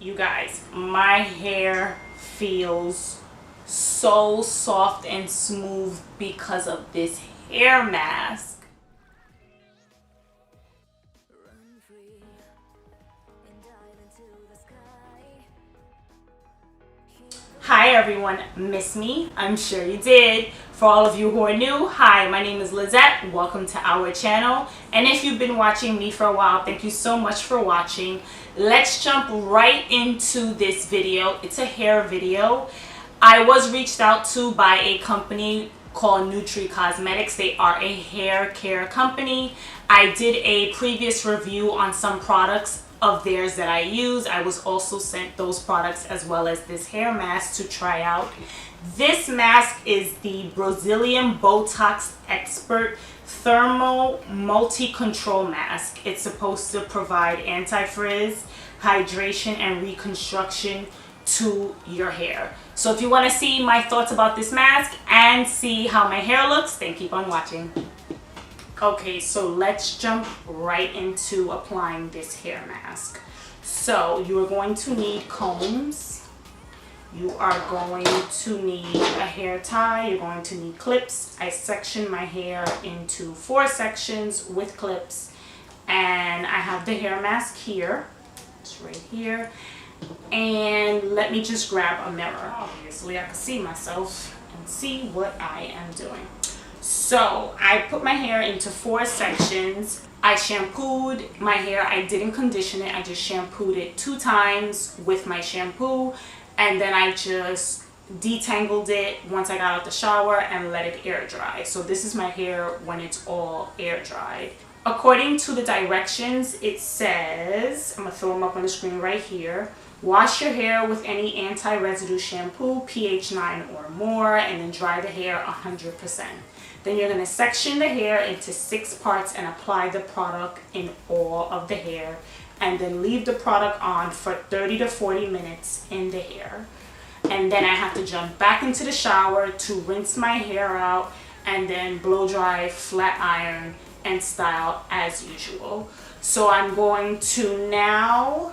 You guys, my hair feels so soft and smooth because of this hair mask. Hi everyone, miss me? I'm sure you did. For all of you who are new, hi, my name is Lizette. Welcome to our channel. And if you've been watching me for a while, thank you so much for watching. Let's jump right into this video. It's a hair video. I was reached out to by a company called NutreeCosmetics. They are a hair care company. I did a previous review on some products of theirs that I use. I was also sent those products as well as this hair mask to try out. This mask is the Brazilian Bottox Expert Thermal Multi-Control Mask. It's supposed to provide anti-frizz, hydration, and reconstruction to your hair. So if you want to see my thoughts about this mask and see how my hair looks, then keep on watching. Okay, so let's jump right into applying this hair mask. So you are going to need combs. You are going to need a hair tie. You're going to need clips. I section my hair into 4 sections with clips. And I have the hair mask here. It's right here. And let me just grab a mirror. Obviously, I can see myself and see what I am doing. So I put my hair into 4 sections. I shampooed my hair. I didn't condition it. I just shampooed it 2 times with my shampoo. And then I just detangled it once I got out the shower and let it air dry. So this is my hair when it's all air dried. According to the directions, it says, I'm going to throw them up on the screen right here. Wash your hair with any anti-residue shampoo, pH 9 or more, and then dry the hair 100%. Then you're going to section the hair into 6 parts and apply the product in all of the hair. And then leave the product on for 30 to 40 minutes in the hair. And then I have to jump back into the shower to rinse my hair out and then blow dry, flat iron, and style as usual. So I'm going to now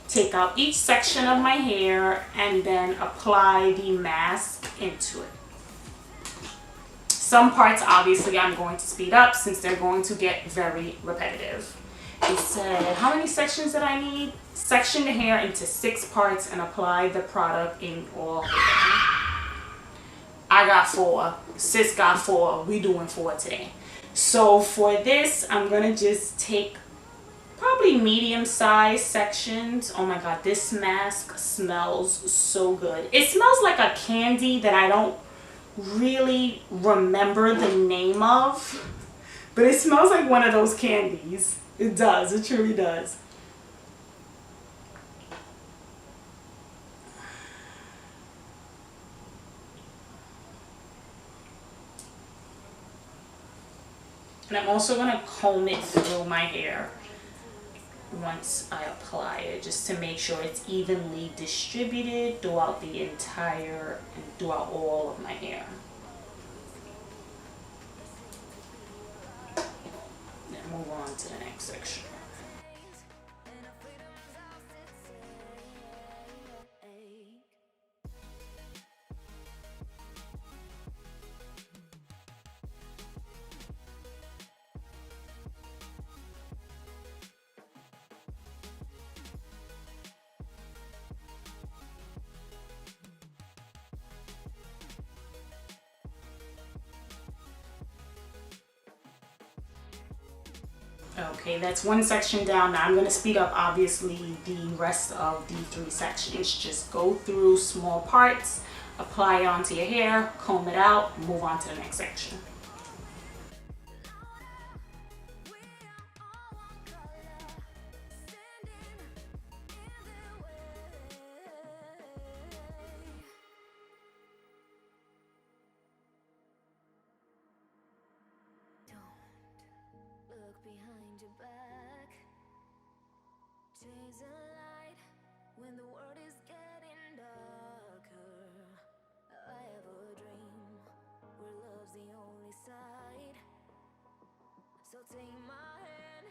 take out each section of my hair and then apply the mask into it. Some parts obviously I'm going to speed up since they're going to get very repetitive. It said, how many sections did I need? Section the hair into 6 parts and apply the product in all hair. I got 4. Sis got 4. We doing 4 today. So for this, I'm going to just take probably medium-sized sections. Oh my god, this mask smells so good. It smells like a candy that I don't really remember the name of, but it smells like one of those candies. It does. It truly does. And I'm also going to comb it through my hair once I apply it, just to make sure it's evenly distributed throughout the entire and throughout all of my hair. Then move on to the next section. Okay, that's 1 section down. Now I'm going to speed up obviously the rest of the 3 sections. Just go through small parts, apply it onto your hair, comb it out, move on to the next section. Behind your back, chase a light when the world is getting darker. I have a dream where love's the only side. So take my hand,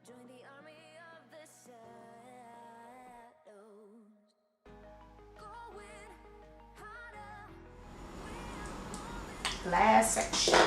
join the army of the side. Last section.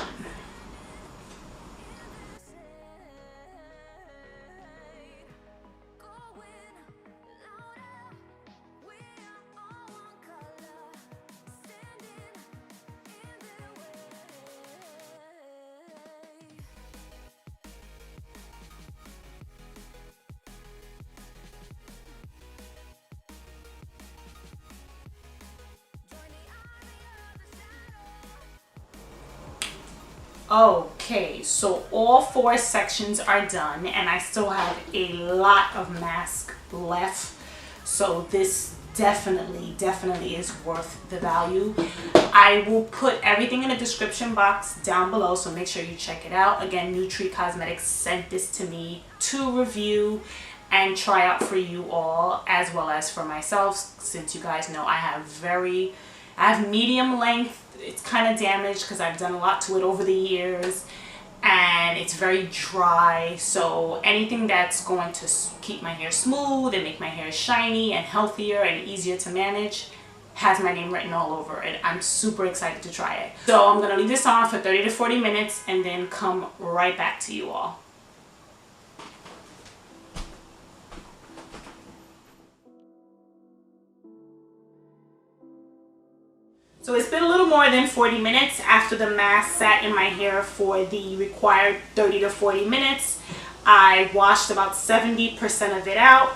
Okay, so all 4 sections are done and I still have a lot of mask left. So this definitely is worth the value. I will put everything in the description box down below, so make sure you check it out. Again, NutreeCosmetics sent this to me to review and try out for you all, as well as for myself, since you guys know I have medium length. It's kind of damaged because I've done a lot to it over the years, and it's very dry. So anything that's going to keep my hair smooth and make my hair shiny and healthier and easier to manage has my name written all over it. I'm super excited to try it. So I'm gonna leave this on for 30 to 40 minutes and then come right back to you all. So it's been a little more than 40 minutes after the mask sat in my hair for the required 30 to 40 minutes. I washed about 70% of it out,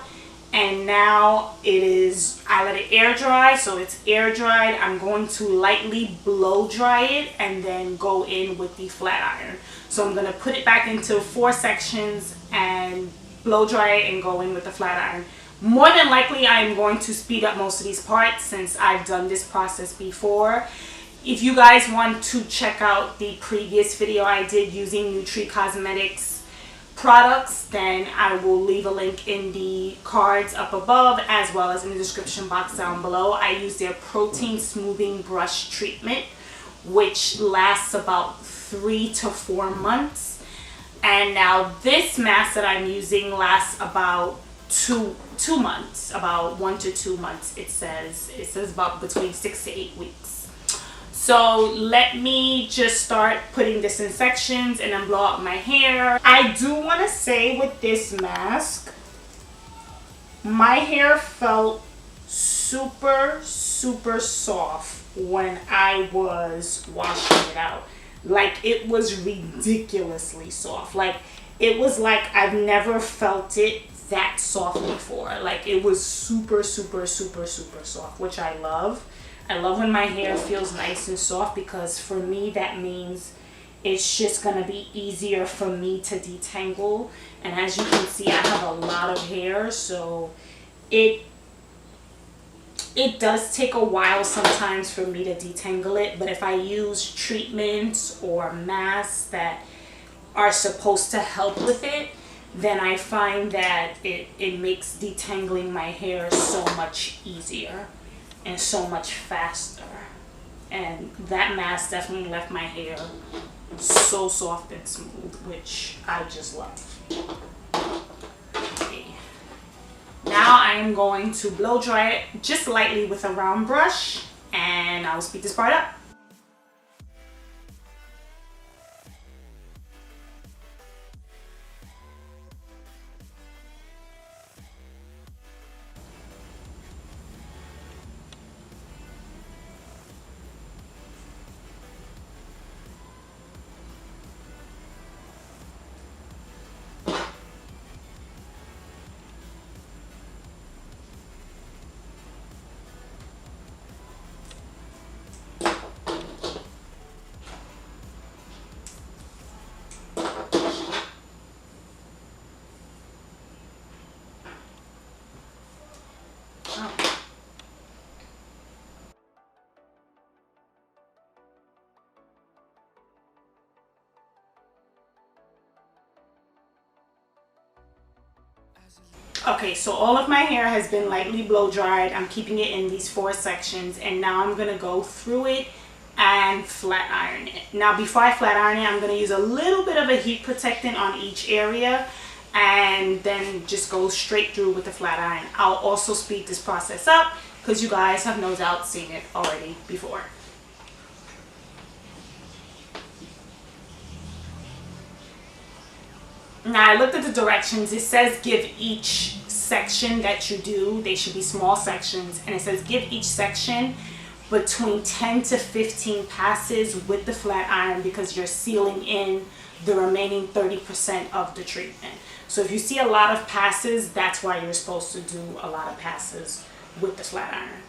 and now I let it air dry. So it's air dried. I'm going to lightly blow dry it and then go in with the flat iron. So I'm going to put it back into 4 sections and blow dry it and go in with the flat iron. More than likely, I'm going to speed up most of these parts since I've done this process before. If you guys want to check out the previous video I did using NutreeCosmetics products, then I will leave a link in the cards up above as well as in the description box down below. I use their protein smoothing brush treatment, which lasts about 3 to 4 months. And now this mask that I'm using lasts about two months, about 1 to 2 months. It says about between 6 to 8 weeks. So let me just start putting this in sections and then blow out my hair. I do want to say with this mask, my hair felt super soft when I was washing it out. Like, it was ridiculously soft. Like, it was like I've never felt it that soft before. Like, it was super soft, which I love. I love when my hair feels nice and soft, because for me that means it's just gonna be easier for me to detangle. And as you can see, I have a lot of hair, so it does take a while sometimes for me to detangle it. But if I use treatments or masks that are supposed to help with it, then I find that it makes detangling my hair so much easier and so much faster. And that mask definitely left my hair so soft and smooth, which I just love. Okay. Now I am going to blow dry it just lightly with a round brush, and I'll speed this part up. Okay, so all of my hair has been lightly blow dried. I'm keeping it in these 4 sections, and now I'm gonna go through it and flat iron it. Now before I flat iron it, I'm gonna use a little bit of a heat protectant on each area and then just go straight through with the flat iron. I'll also speed this process up because you guys have no doubt seen it already before. Now I looked at the directions. It says give each section that you do, they should be small sections, and it says give each section between 10 to 15 passes with the flat iron, because you're sealing in the remaining 30% of the treatment. So if you see a lot of passes, that's why you're supposed to do a lot of passes with the flat iron.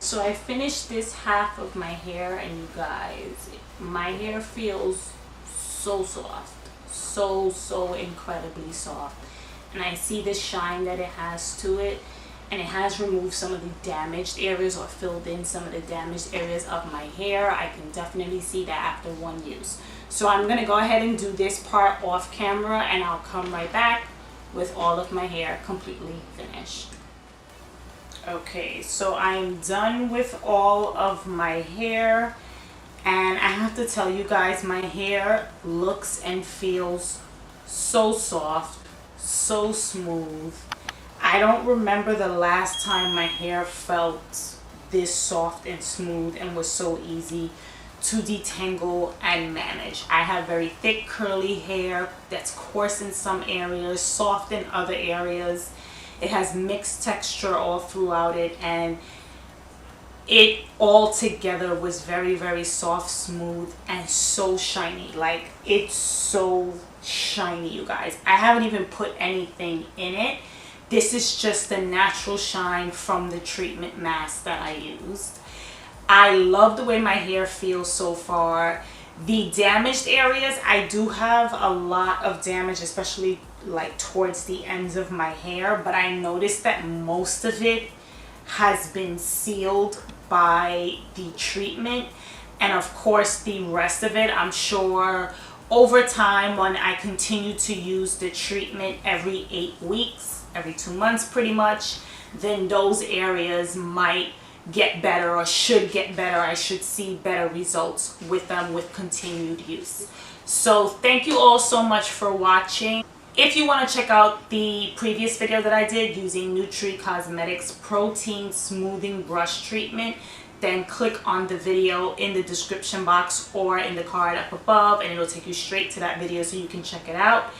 So I finished this half of my hair, and you guys, my hair feels so soft, so incredibly soft. And I see the shine that it has to it, and it has removed some of the damaged areas, or filled in some of the damaged areas of my hair. I can definitely see that after one use. So I'm gonna go ahead and do this part off camera, and I'll come right back with all of my hair completely finished. Okay, so I'm done with all of my hair, and I have to tell you guys, my hair looks and feels so soft, so smooth. I don't remember the last time my hair felt this soft and smooth and was so easy to detangle and manage. I have very thick curly hair that's coarse in some areas, soft in other areas. It has mixed texture all throughout it, and it all together was very soft, smooth, and so shiny. Like, it's so shiny, you guys. I haven't even put anything in it. This is just the natural shine from the treatment mask that I used. I love the way my hair feels so far. The damaged areas, I do have a lot of damage, especially like towards the ends of my hair, but I noticed that most of it has been sealed by the treatment, and of course the rest of it, I'm sure over time, when I continue to use the treatment every 8 weeks, every 2 months pretty much, then those areas might get better, or should get better. I should see better results with them with continued use. So thank you all so much for watching. If you want to check out the previous video that I did using NutreeCosmetics Protein Smoothing Brush Treatment, then click on the video in the description box or in the card up above, and it'll take you straight to that video so you can check it out.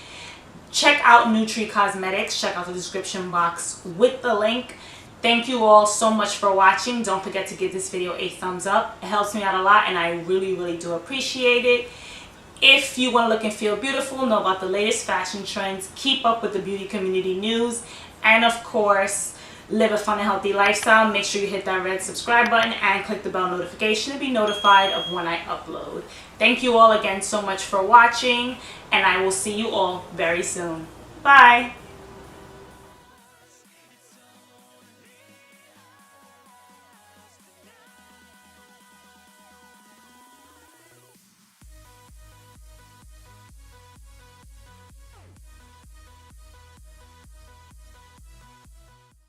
Check out NutreeCosmetics, check out the description box with the link. Thank you all so much for watching. Don't forget to give this video a thumbs up. It helps me out a lot, and I really do appreciate it. If you want to look and feel beautiful, know about the latest fashion trends, keep up with the beauty community news, and of course, live a fun and healthy lifestyle, make sure you hit that red subscribe button and click the bell notification to be notified of when I upload. Thank you all again so much for watching, and I will see you all very soon. Bye!